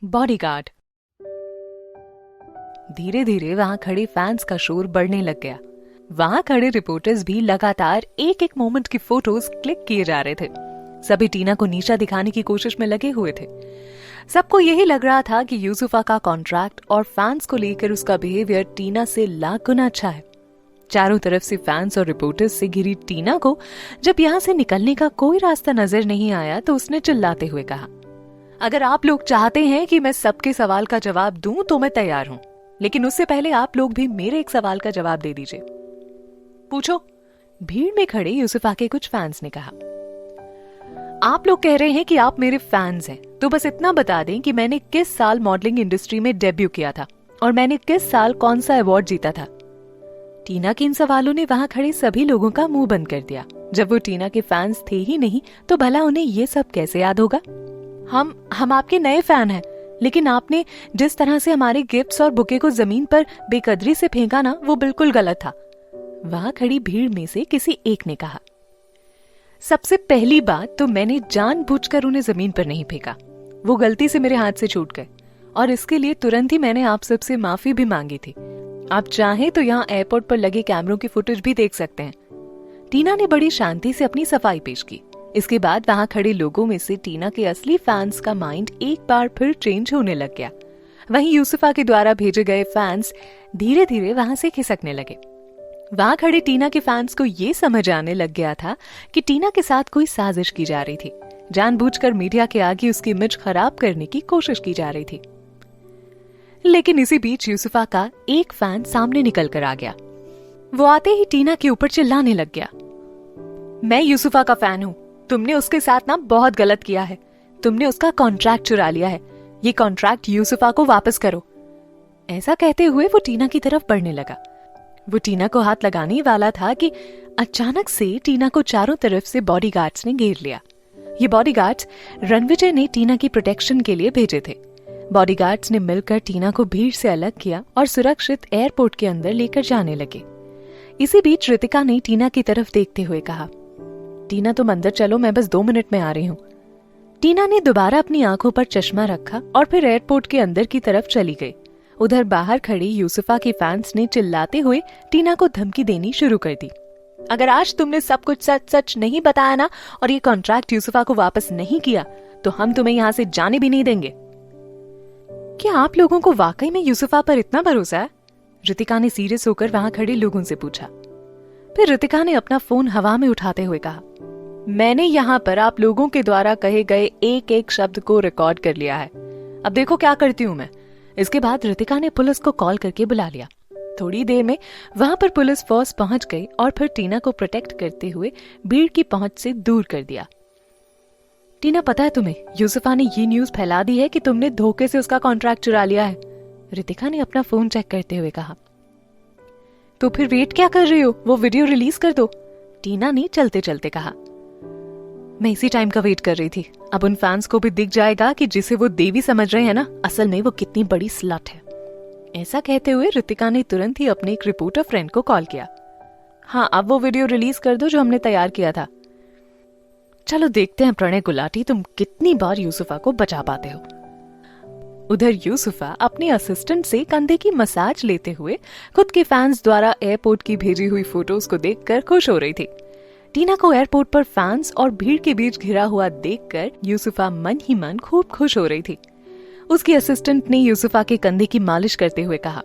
Bodyguard. धीरे धीरे वहां खड़े फैंस का शोर बढ़ने लग गया। वहां खड़े रिपोर्टर्स भी लगातार एक एक मोमेंट की फोटोज क्लिक किए जा रहे थे। सभी टीना को नीचा दिखाने की कोशिश में लगे हुए थे। सबको यही लग रहा था कि यूसुफा का कॉन्ट्रैक्ट और फैंस को लेकर उसका बिहेवियर टीना से लाख गुना अच्छा है। चारों तरफ से फैंस और रिपोर्टर्स से घिरी टीना को जब यहाँ से निकलने का कोई रास्ता नजर नहीं आया तो उसने चिल्लाते हुए कहा, अगर आप लोग चाहते हैं कि मैं सबके सवाल का जवाब दूं तो मैं तैयार हूं, लेकिन उससे पहले आप लोग भी मेरे एक सवाल का जवाब दे दीजिए। पूछो, भीड़ में खड़े यूसुफा के कुछ फैंस ने कहा। आप लोग कह रहे हैं कि आप मेरे फैंस हैं, तो बस इतना बता दें कि मैंने किस साल मॉडलिंग इंडस्ट्री में डेब्यू किया था और मैंने किस साल कौन सा अवार्ड जीता था। टीना के इन सवालों ने वहां खड़े सभी लोगों का मुंह बंद कर दिया। जब वो टीना के फैंस थे ही नहीं तो भला उन्हें ये सब कैसे याद होगा। हम आपके नए फैन हैं, लेकिन आपने जिस तरह से हमारे गिफ्ट्स और बुके को जमीन पर बेकदरी से फेंका ना, वो बिल्कुल गलत था। वहां खड़ी भीड़ में से किसी एक ने कहा, सबसे पहली बात तो मैंने जानबूझकर उन्हें जमीन पर नहीं फेंका, वो गलती से मेरे हाथ से छूट गए और इसके लिए तुरंत ही मैंने आप सबसे माफी भी मांगी थी। आप चाहें तो यहाँ एयरपोर्ट पर लगे कैमरों की फुटेज भी देख सकते हैं। टीना ने बड़ी शांति से अपनी सफाई पेश की। इसके बाद वहां खड़े लोगों में से टीना के असली फैंस का माइंड एक बार फिर चेंज होने लग गया। वहीं यूसुफा के द्वारा भेजे गए फैंस धीरे धीरे वहां से खिसकने लगे। वहां खड़े टीना के फैंस को ये समझ आने लग गया था कि टीना के साथ कोई साजिश की जा रही थी। जानबूझकर मीडिया के आगे उसकी इमेज खराब करने की कोशिश की जा रही थी। लेकिन इसी बीच यूसुफा का एक फैन सामने निकल कर आ गया। वो आते ही टीना के ऊपर चिल्लाने लग गया, मैं यूसुफा का फैन हूँ, तुमने उसके साथ ना बहुत गलत किया है, तुमने उसका कॉन्ट्रैक्ट चुरा लिया है, ये कॉन्ट्रैक्ट यूसुफा को वापस करो। ऐसा कहते हुए वो टीना की तरफ बढ़ने लगा। वो टीना को हाथ लगाने वाला था कि अचानक से टीना को चारों तरफ से बॉडीगार्ड्स ने घेर लिया। ये बॉडीगार्ड्स रणविजय ने टीना की प्रोटेक्शन के लिए भेजे थे। बॉडीगार्ड्स ने मिलकर टीना को भीड़ से अलग किया और सुरक्षित एयरपोर्ट के अंदर लेकर जाने लगे। इसी बीच रितिका ने टीना की तरफ देखते हुए कहा, टीना तुम अंदर चलो, मैं बस 2 मिनट में आ रही हूँ। टीना ने दोबारा अपनी आंखों पर चश्मा रखा और फिर एयरपोर्ट के अंदर की तरफ चली गई। उधर बाहर खड़ी यूसुफा के फैंस ने चिल्लाते हुए टीना को धमकी देनी शुरू कर दी, अगर आज तुमने सब कुछ सच सच नहीं बताया ना और ये कॉन्ट्रैक्ट यूसुफा को वापस नहीं किया तो हम तुम्हें यहाँ से जाने भी नहीं देंगे। क्या आप लोगों को वाकई में यूसुफा पर इतना भरोसा है? रितिका ने सीरियस होकर वहां खड़े लोगों से पूछा। फिर रितिका ने अपना फोन हवा में उठाते हुए कहा, मैंने यहाँ पर आप लोगों के द्वारा कहे गए एक एक शब्द को रिकॉर्ड कर लिया है, अब देखो क्या करती हूँ मैं। इसके बाद रितिका ने पुलिस को कॉल करके बुला लिया। थोड़ी देर में वहां पर पुलिस फोर्स पहुंच गई और फिर टीना को प्रोटेक्ट करते हुए भीड़ की पहुंच से दूर कर दिया। टीना, पता है तुम्हें, यूसुफा ने ये न्यूज फैला दी है कि तुमने धोखे से उसका कॉन्ट्रैक्ट चुरा लिया है। रितिका ने अपना फोन चेक करते हुए कहा। तो फिर वेट क्या कर रही हो, वो वीडियो रिलीज कर दो, टीना ने चलते चलते कहा। मैं इसी टाइम का वेट कर रही थी, अब उन फैंस को भी दिख जाएगा कि जिसे वो देवी समझ रहे हैं ना, असल में वो कितनी बड़ी स्लट है। ऐसा कहते हुए रितिका ने तुरंत ही अपने एक रिपोर्टर फ्रेंड को कॉल किया। हाँ, अब वो वीडियो रिलीज कर दो जो हमने तैयार किया था। चलो देखते हैं प्रणय गुलाटी, तुम कितनी बार यूसुफा को बचा पाते हो। उधर यूसुफा अपने असिस्टेंट से कंधे की मसाज लेते हुए खुद के फैंस द्वारा एयरपोर्ट की भेजी हुई फोटोज को देखकर खुश हो रही थी। टीना को एयरपोर्ट पर फैंस और भीड़ के बीच घिरा हुआ देखकर यूसुफा मन ही मन खूब खुश हो रही थी। उसकी असिस्टेंट ने यूसुफा के कंधे की मालिश करते हुए कहा,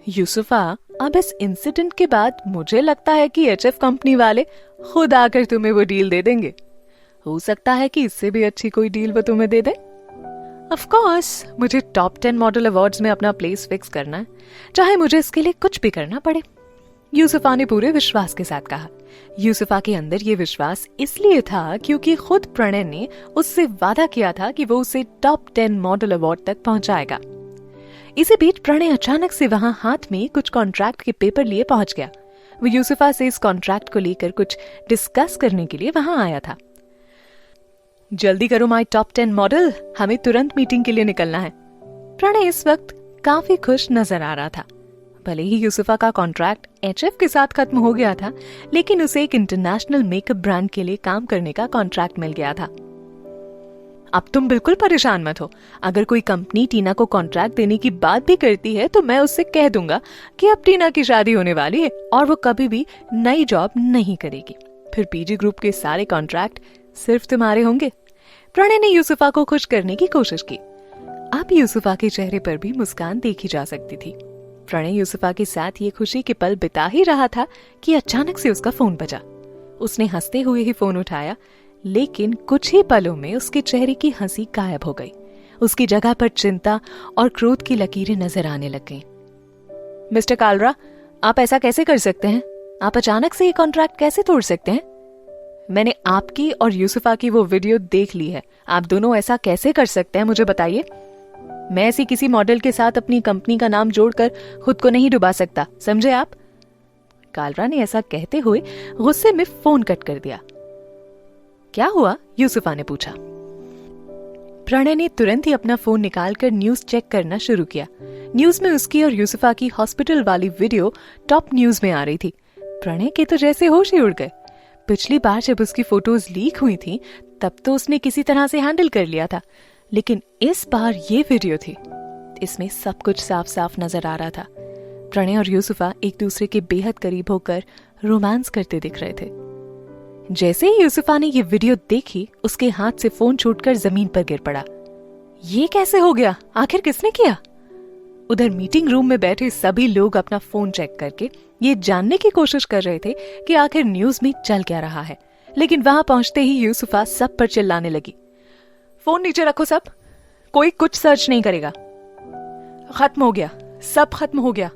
यूसुफा, अब इस इंसिडेंट के बाद मुझे लगता है कि एचएफ कंपनी वाले खुद आकर तुम्हें वो डील दे देंगे। हो सकता है कि इससे भी अच्छी कोई डील वो तुम्हें दे दे। ऑफ कोर्स, मुझे टॉप 10 मॉडल अवार्ड्स में अपना प्लेस फिक्स करना है, चाहे मुझे इसके लिए कुछ भी करना पड़े, यूसुफा ने पूरे विश्वास के साथ कहा। यूसुफा के अंदर ये विश्वास इसलिए था क्योंकि खुद प्रणय ने उससे वादा किया था कि वो उसे टॉप 10 मॉडल अवार्ड तक पहुंचाएगा। इसी बीच प्रणय अचानक से वहां हाथ में कुछ कॉन्ट्रैक्ट के पेपर लिए पहुंच गया। वो यूसुफा से इस कॉन्ट्रैक्ट को लेकर कुछ डिस्कस करने के लिए वहां आया था। जल्दी करो माय टॉप 10 मॉडल, हमें तुरंत मीटिंग के लिए निकलना है। प्रणय इस वक्त काफी खुश नजर आ रहा था। भले ही यूसुफा का कॉन्ट्रैक्ट एचएफ के साथ खत्म हो गया था, लेकिन उसे एक इंटरनेशनल मेकअप ब्रांड के लिए काम करने का कॉन्ट्रैक्ट मिल गया था। अब तुम बिल्कुल परेशान मत हो। अगर कोई कंपनी टीना को कॉन्ट्रैक्ट देने की बात भी करती है तो मैं उससे कह दूंगा कि अब टीना की शादी होने वाली है और वो कभी भी नई जॉब नहीं करेगी। फिर पीजी ग्रुप के सारे कॉन्ट्रैक्ट सिर्फ तुम्हारे होंगे। प्रणय ने यूसुफा को खुश करने की कोशिश की। अब यूसुफा के चेहरे पर भी मुस्कान देखी जा सकती थी। प्रणय यूसुफा के साथ ये खुशी के पल बिता ही रहा था कि अचानक से उसका फोन बजा। उसने हंसते हुए ही फोन उठाया, लेकिन कुछ ही पलों में उसके चेहरे की हंसी गायब हो गई। उसकी जगह पर चिंता और क्रोध की लकीरें नजर आने लग गईं। मिस्टर कालरा, आप ऐसा कैसे कर सकते हैं? आप अचानक से ये कॉन्ट्रैक्ट कैसे तोड़ सकते हैं? मैंने आपकी और यूसुफा की वो वीडियो देख ली है। आप दोनों ऐसा कैसे कर सकते हैं, मुझे बताइए। मैं ऐसी किसी मॉडल के साथ अपनी कंपनी का नाम जोड़कर खुद को नहीं डुबा सकता, समझे आप? कालरा ने ऐसा कहते हुए गुस्से में फोन कट कर दिया। क्या हुआ? यूसुफा ने पूछा। प्रणय ने तुरंत ही अपना फोन निकालकर न्यूज चेक करना शुरू किया। न्यूज में उसकी और यूसुफा की हॉस्पिटल वाली वीडियो टॉप न्यूज में आ रही थी। प्रणय के तो जैसे होश ही उड़ गए। पिछली बार जब उसकी फोटोज लीक हुई थी तब तो उसने किसी तरह से हैंडल कर लिया था, लेकिन इस बार ये वीडियो थी, इसमें सब कुछ साफ साफ नजर आ रहा था। प्रणय और यूसुफा एक दूसरे के बेहद करीब होकर रोमांस करते दिख रहे थे। जैसे ही यूसुफा ने ये वीडियो देखी, उसके हाथ से फोन छूटकर जमीन पर गिर पड़ा। ये कैसे हो गया? आखिर किसने किया? उधर मीटिंग रूम में बैठे सभी लोग अपना फोन चेक करके ये जानने की कोशिश कर रहे थे कि आखिर न्यूज में चल क्या रहा है, लेकिन वहां पहुंचते ही यूसुफा सब पर चिल्लाने लगी। फोन नीचे रखो सब, कोई कुछ सर्च नहीं करेगा। खत्म हो गया, सब खत्म हो गया।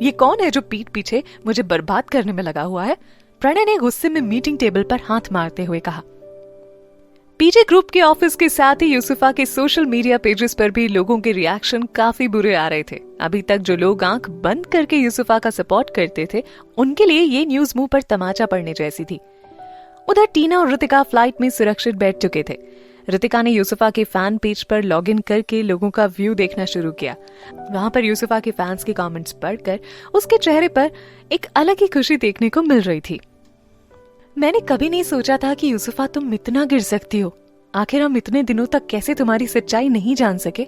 ये कौन है जो पीठ पीछे मुझे बर्बाद करने में लगा हुआ है? प्रणय ने गुस्से में मीटिंग टेबल पर हाथ मारते हुए कहा। पीजे ग्रुप के ऑफिस के साथ ही यूसुफा के सोशल मीडिया पेजेस पर भी लोगों के रिएक्शन काफी बुरे आ रहे थे। अभी तक जो लोग आंख बंद करके यूसुफा का सपोर्ट करते थे, उनके लिए ये न्यूज मुंह पर तमाचा पड़ने जैसी थी। उधर टीना और ऋतिका फ्लाइट में सुरक्षित बैठ चुके थे। ऋतिका ने यूसुफा के फैन पेज पर लॉगिन करके लोगों का व्यू देखना शुरू किया। वहां पर यूसुफा के फैंस के कमेंट्स पढ़कर उसके चेहरे पर एक अलग ही खुशी देखने को मिल रही थी। मैंने कभी नहीं सोचा था कि यूसुफा तुम इतना गिर सकती हो। आखिर हम इतने दिनों तक कैसे तुम्हारी सच्चाई नहीं जान सके,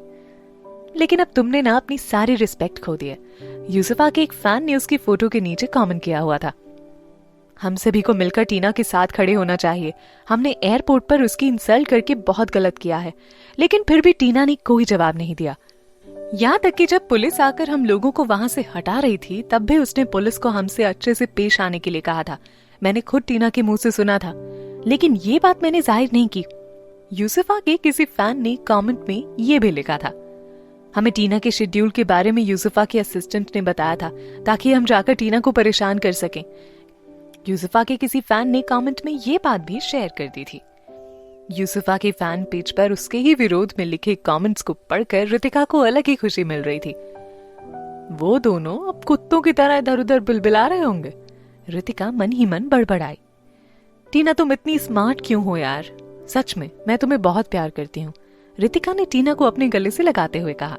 लेकिन अब तुमने ना अपनी सारी रिस्पेक्ट खो दी है। यूसुफा के एक फैन ने उसकी फोटो के नीचे कमेंट किया हुआ था, हम सभी को मिलकर टीना के साथ खड़े होना चाहिए। हमने एयरपोर्ट पर उसकी इंसल्ट करके बहुत गलत किया है, लेकिन फिर भी टीना ने कोई जवाब नहीं दिया। यहाँ तक कि जब पुलिस आकर हम लोगों को वहां से हटा रही थी, तब भी उसने पुलिस को हमसे अच्छे से पेश आने के लिए कहा था। मैंने खुद टीना के मुंह से सुना था, लेकिन ये बात मैंने जाहिर नहीं की। यूसुफा के किसी फैन ने कमेंट में ये भी लिखा था, हमें टीना के शेड्यूल के बारे में यूसुफा के असिस्टेंट ने बताया था ताकि हम जाकर टीना को परेशान कर सकें। यूसुफा के किसी फैन ने कमेंट में ये बात भी शेयर कर दी थी। यूसुफा के फैन पेज पर उसके ही विरोध में लिखे कमेंट्स को पढ़कर ऋतिका को अलग ही खुशी मिल रही थी। वो दोनों अब कुत्तों की तरह इधर उधर बिलबिला रहे होंगे। ऋतिका मन ही मन बड़बड़ाई, टीना तुम इतनी स्मार्ट क्यों हो यार? सच में मैं तुम्हें बहुत प्यार करती हूँ, ऋतिका ने टीना को अपने गले से लगाते हुए कहा।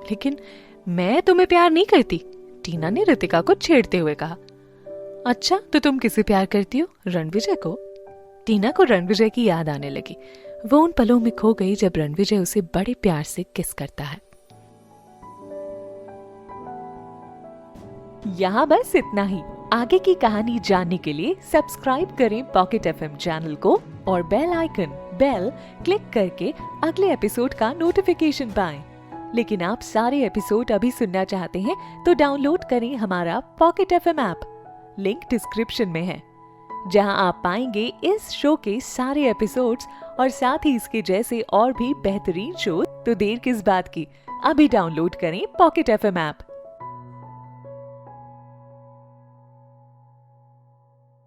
लेकिन मैं तुम्हें प्यार नहीं करती, टीना ने ऋतिका को छेड़ते हुए कहा। अच्छा, तो तुम किसे प्यार करती हो? रणविजय को? टीना को रणविजय की याद आने लगी। वो उन पलों में खो गई जब रणविजय उसे बड़े प्यार से किस करता है। यहाँ बस इतना ही। आगे की कहानी जानने के लिए सब्सक्राइब करें पॉकेट एफएम चैनल को और बेल क्लिक करके अगले एपिसोड का नोटिफिकेशन पाएं। लेकिन आप सारे एपिसोड अभी सुनना चाहते हैं तो डाउनलोड करें हमारा pocket FM app. Link description में है, जहां आप पाएंगे इस शो के सारे एपिसोड्स और साथ ही इसके जैसे और भी बेहतरीन शो। तो देर किस बात की, अभी डाउनलोड करें पॉकेट एफएम ऐप।